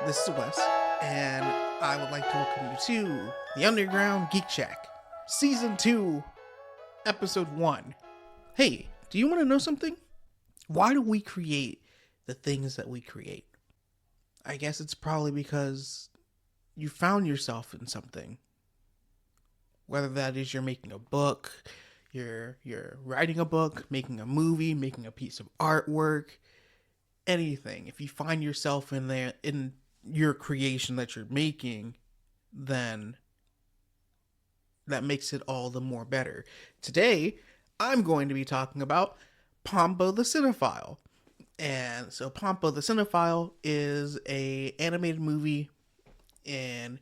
This is Wes, and I would like to welcome you to the Underground Geek Shack, Season 2, Episode 1. Hey, do you want to know something? Why do we create the things that we create? I guess it's probably because you found yourself in something. Whether that is you're making a book, you're writing a book, making a movie, making a piece of artwork, anything. If you find yourself in your creation that you're making, then that makes it all the more better. Today, I'm going to be talking about Pompo the Cinephile. And so Pompo the Cinephile is a animated movie, and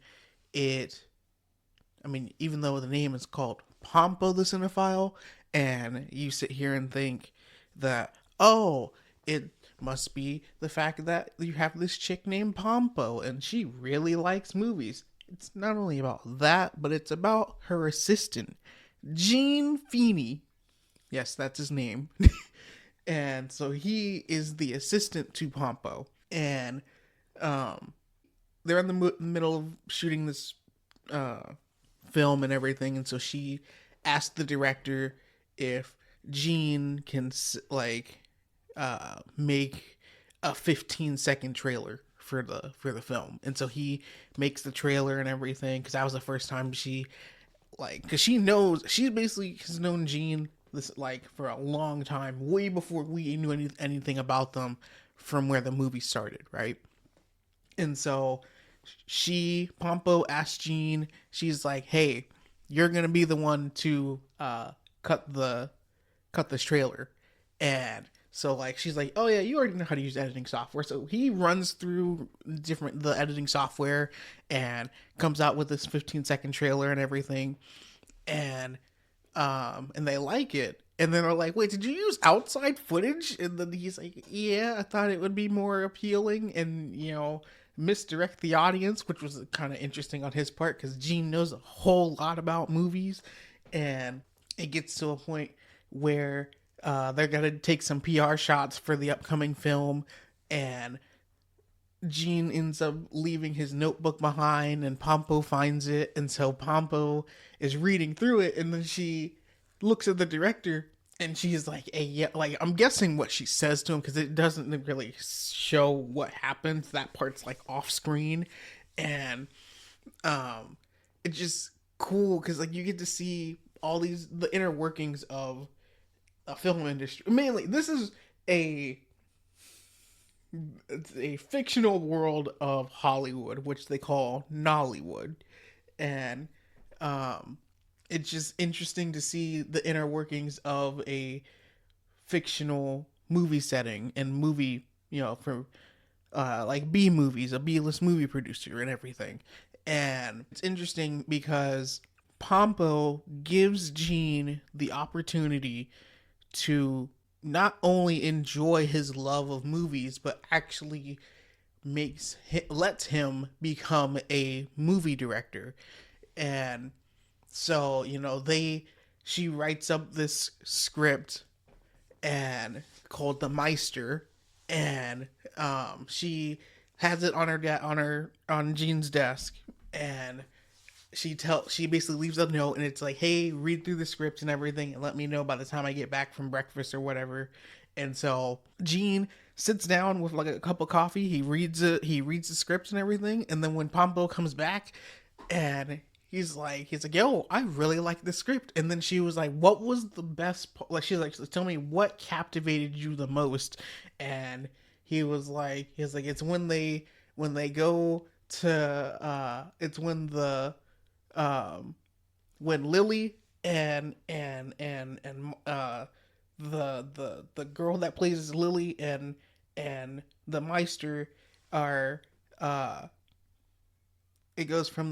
even though the name is called Pompo the Cinephile, and you sit here and think that, oh, it must be the fact that you have this chick named Pompo and she really likes movies. It's not only about that, but it's about her assistant, Gene Feeney. Yes, that's his name. And so he is the assistant to Pompo. And they're in the middle of shooting this film and everything. And so she asked the director if Gene can make a 15-second trailer for the film. And so he makes the trailer and everything, because that was the first time because she basically has known Gene for a long time, way before we knew anything about them from where the movie started, right? And so Pompo asked Gene, she's like, hey, you're gonna be the one to cut this trailer. And so she's like, oh yeah, you already know how to use editing software. So he runs through the editing software and comes out with this 15-second trailer and everything. And they like it. And then they're like, wait, did you use outside footage? And then he's like, yeah, I thought it would be more appealing and, misdirect the audience, which was kind of interesting on his part, because Gene knows a whole lot about movies. And it gets to a point where they're going to take some PR shots for the upcoming film, and Gene ends up leaving his notebook behind, and Pompo finds it. And so Pompo is reading through it, and then she looks at the director, and she's like, hey, yeah, I'm guessing what she says to him, because it doesn't really show what happens. That part's off screen. And it's just cool, because you get to see all the inner workings of a film industry. Mainly, this is a fictional world of Hollywood, which they call Nollywood. And it's just interesting to see the inner workings of a fictional movie setting and movie, for B movies, a B-list movie producer and everything. And it's interesting because Pompo gives Gene the opportunity to not only enjoy his love of movies, but actually lets him become a movie director. And so, she writes up this script and called The Meister, and she has it on Gene's desk, and she basically leaves a note, and it's like, hey, read through the script and everything and let me know by the time I get back from breakfast or whatever. And so Gene sits down with a cup of coffee, he reads the script and everything, and then when Pompo comes back, and he's like, yo, I really like the script. And then she was like, what was the best she's like, tell me what captivated you the most. And he was like, it's when they go to it's when Lily and the girl that plays Lily and the Meister are it goes from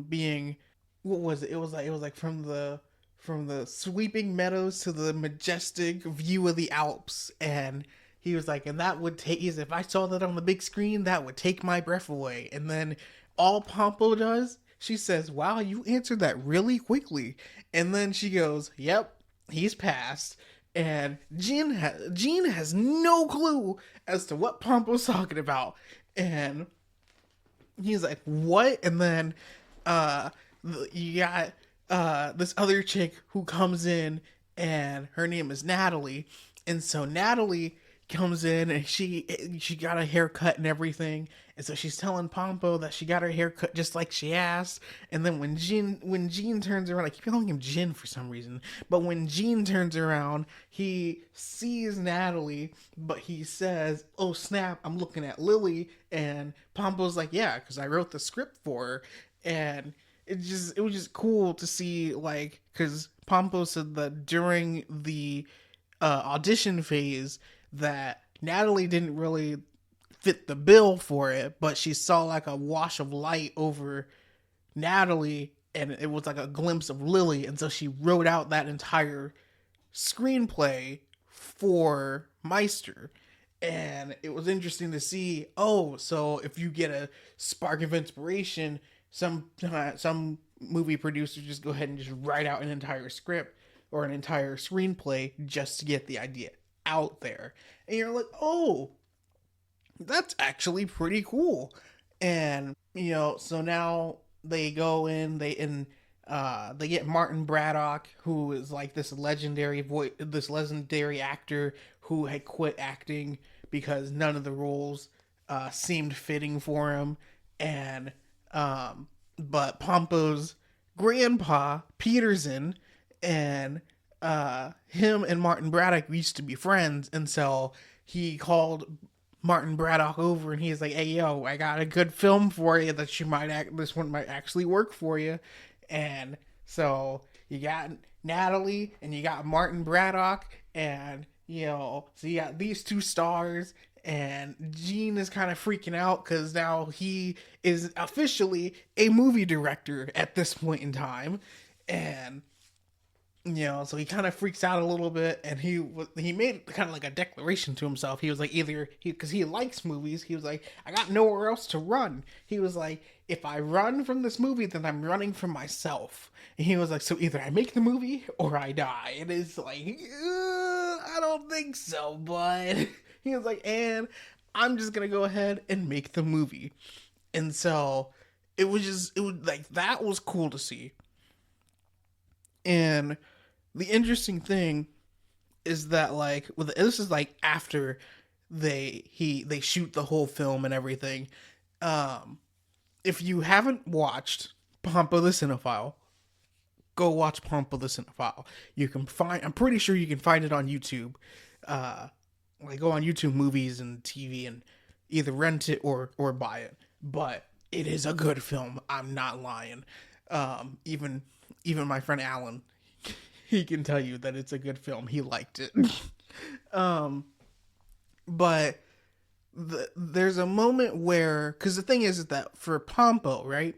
being, what was it? It was from the sweeping meadows to the majestic view of the Alps. And he was like, and that would take, if I saw that on the big screen, that would take my breath away. And then all Pompo does, she says, wow, you answered that really quickly. And then she goes, yep, he's passed. And Gene has no clue as to what Pompo's talking about. And he's like, what? And then uh you got this other chick who comes in, and her name is Natalie. And so Natalie comes in, and she got a haircut and everything. And so she's telling Pompo that she got her haircut just like she asked. And then when Gene turns around, I keep calling him Jin for some reason, but when Gene turns around, he sees Natalie, but he says, "Oh snap, I'm looking at Lily." And Pompo's like, "Yeah, because I wrote the script for her." And it was just cool to see, like, because Pompo said that during the audition phase that Natalie didn't really fit the bill for it, but she saw like a wash of light over Natalie, and it was like a glimpse of Lily, and so she wrote out that entire screenplay for Meister. And it was interesting to see, oh, so if you get a spark of inspiration, some movie producers just go ahead and just write out an entire script or an entire screenplay just to get the idea out there. And you're like, oh, that's actually pretty cool. And so now they go in, they get Martin Braddock, who is like this legendary actor who had quit acting because none of the roles seemed fitting for him. And but Pompo's grandpa Peterson, and him and Martin Braddock used to be friends, and so he called Martin Braddock over, and he's like, "Hey, yo, I got a good film for you that this one might actually work for you." And so you got Natalie and you got Martin Braddock, and so you got these two stars. And Gene is kind of freaking out because now he is officially a movie director at this point in time. And so he kind of freaks out a little bit, and he made kind of like a declaration to himself. He was like, either because he likes movies, he was like, I got nowhere else to run. He was like, if I run from this movie, then I'm running from myself. And he was like, so either I make the movie or I die. And it's like, I don't think so, but he was like, and I'm just gonna go ahead and make the movie. And so it was like, that was cool to see. And the interesting thing is that, like, this is like after they shoot the whole film and everything. Um, if you haven't watched Pompo the Cinephile, go watch Pompo the Cinephile. I'm pretty sure you can find it on YouTube. Like, go on YouTube Movies and TV and either rent it or buy it. But it is a good film. I'm not lying. Even my friend Alan, he can tell you that it's a good film. He liked it. um, but there's a moment where, because the thing is that for Pompo, right?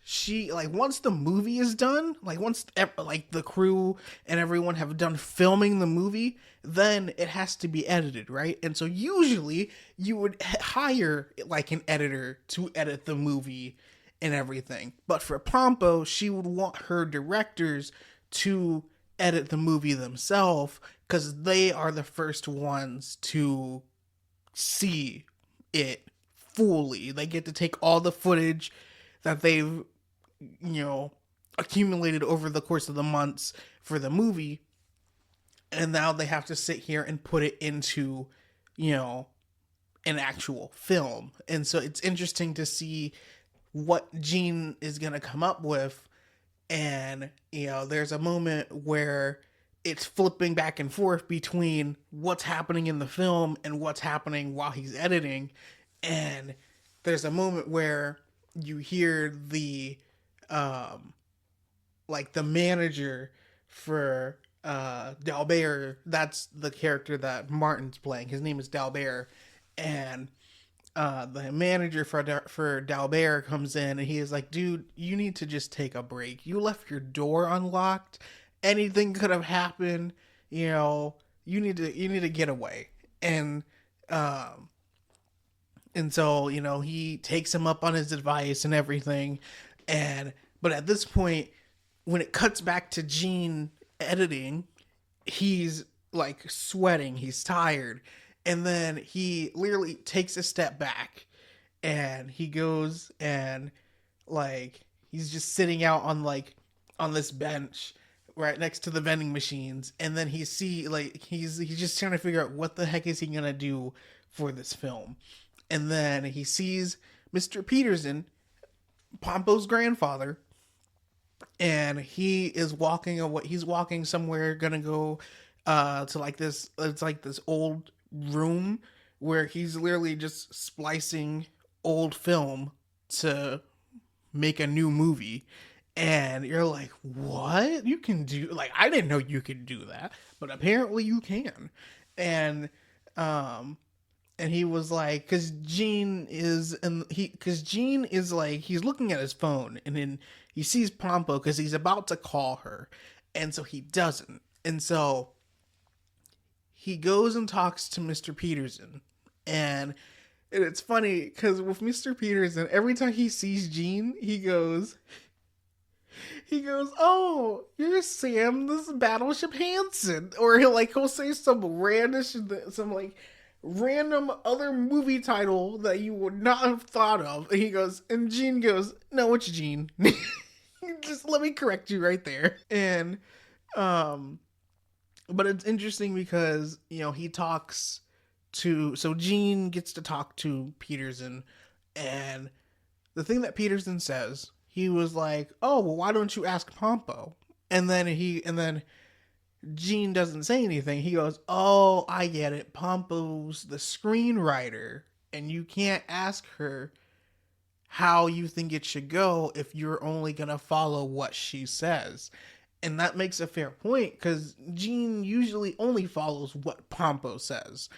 She, like, once the movie is done, like once like the crew and everyone have done filming the movie, then it has to be edited, right? And so usually you would hire like an editor to edit the movie and everything. But for Pompo, she would want her directors to edit the movie themselves because they are the first ones to see it fully. They get to take all the footage that they've, accumulated over the course of the months for the movie, and now they have to sit here and put it into, an actual film. And so it's interesting to see what Gene is going to come up with. And, there's a moment where it's flipping back and forth between what's happening in the film and what's happening while he's editing. And there's a moment where you hear like the manager for Dalbert. That's the character that Martin's playing. His name is Dalbert. And the manager for Dalbert comes in, and he is like, dude, you need to just take a break. You left your door unlocked. Anything could have happened. You need to get away. Um and so, he takes him up on his advice and everything. But at this point, when it cuts back to Gene editing, he's like sweating, he's tired. And then he literally takes a step back, and he goes and like he's just sitting out on like on this bench right next to the vending machines, and then he see like he's just trying to figure out what the heck is he gonna do for this film. And then he sees Mr. Peterson, Pompo's grandfather, and he is walking away. He's walking somewhere, gonna go to like this. It's like this old room where he's literally just splicing old film to make a new movie. And you're like, what? You can do like I didn't know you could do that, but apparently you can. And um and he was like, because Gene is like, he's looking at his phone, and then he sees Pompo because he's about to call her, and so he doesn't, and so he goes and talks to Mr. Peterson, and it's funny because with Mr. Peterson, every time he sees Gene, he goes, "Oh, you're Sam, this is Battleship Hansen," or he'll say some like random other movie title that you would not have thought of, and he goes, and Gene goes, "No, it's Gene." Just let me correct you right there. And um, but it's interesting because he talks to so Gene gets to talk to Peterson, and the thing that Peterson says, he was like, "Oh, well, why don't you ask Pompo?" And then Gene doesn't say anything. He goes, "Oh, I get it. Pompo's the screenwriter, and you can't ask her how you think it should go if you're only gonna follow what she says." And that makes a fair point because Gene usually only follows what Pompo says.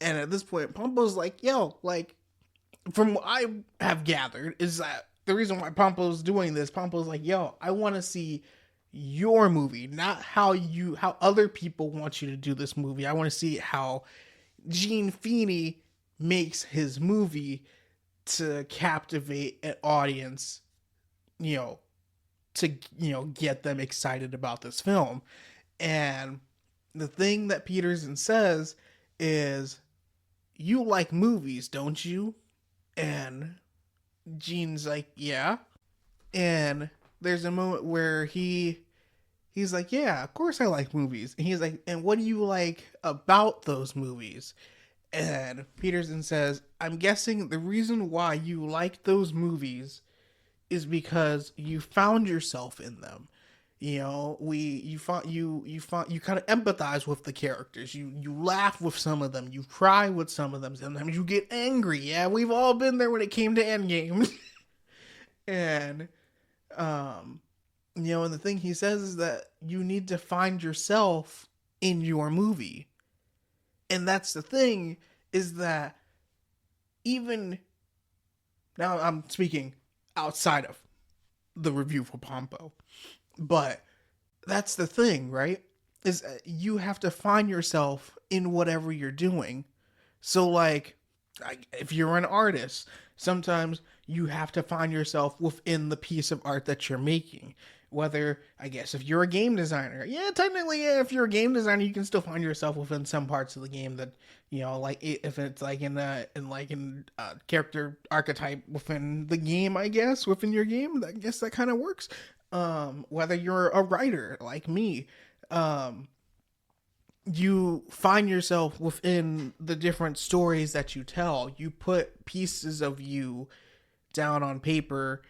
And at this point, Pompo's like, "Yo, like, from what I have gathered, is that the reason why Pompo's doing this, Pompo's like, yo, I want to see your movie, not how other people want you to do this movie. I want to see how Gene Feeney makes his movie to captivate an audience, you know, to get them excited about this film." And the thing that Peterson says is, "You like movies, don't you?" And Gene's like, "Yeah." And there's a moment where he's like, "Yeah, of course I like movies." And he's like, "And what do you like about those movies?" And Peterson says, "I'm guessing the reason why you like those movies is because you found yourself in them. You kind of empathize with the characters. You laugh with some of them. You cry with some of them. Sometimes you get angry. Yeah, we've all been there when it came to Endgame." And and the thing he says is that you need to find yourself in your movie. And that's the thing, is that even now I'm speaking outside of the review for Pompo, but that's the thing, right? Is you have to find yourself in whatever you're doing. So, like, if you're an artist, sometimes you have to find yourself within the piece of art that you're making. Whether, I guess, if you're a game designer, yeah, technically, yeah, if you're a game designer, you can still find yourself within some parts of the game that, like if it's like in character archetype within the game, I guess, within your game, I guess that kind of works. Whether you're a writer like me, you find yourself within the different stories that you tell. You put pieces of you down on paper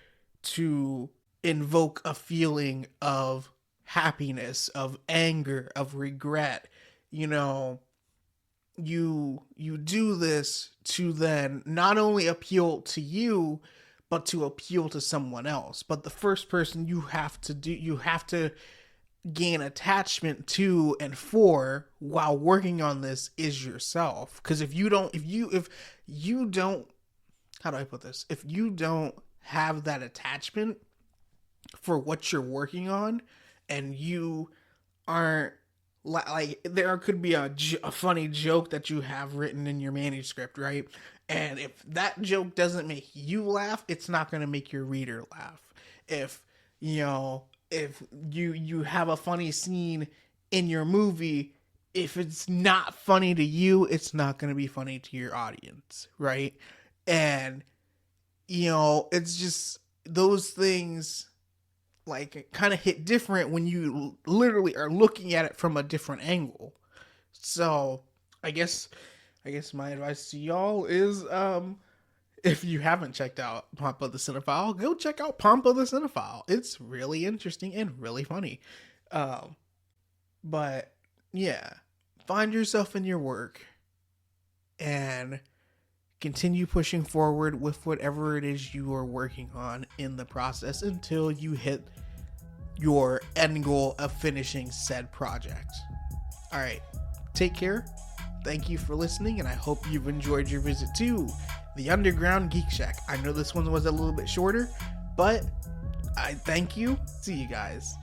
to invoke a feeling of happiness, of anger, of regret. You do this to then not only appeal to you, but to appeal to someone else. But the first person you have to gain attachment to and for while working on this is yourself. Because if you don't, how do I put this? If you don't have that attachment for what you're working on, and you aren't like, there could be a funny joke that you have written in your manuscript, right? And if that joke doesn't make you laugh, it's not going to make your reader laugh. If if you have a funny scene in your movie, if it's not funny to you, it's not going to be funny to your audience, right? And it's just those things like kind of hit different when you literally are looking at it from a different angle. So I guess my advice to y'all is if you haven't checked out Pompo the Cinephile, go check out Pompo the Cinephile. It's really interesting and really funny. But yeah, find yourself in your work and continue pushing forward with whatever it is you are working on in the process until you hit your end goal of finishing said project. All right, take care. Thank you for listening, and I hope you've enjoyed your visit to the Underground Geek Shack. I know this one was a little bit shorter, but I thank you. See you guys.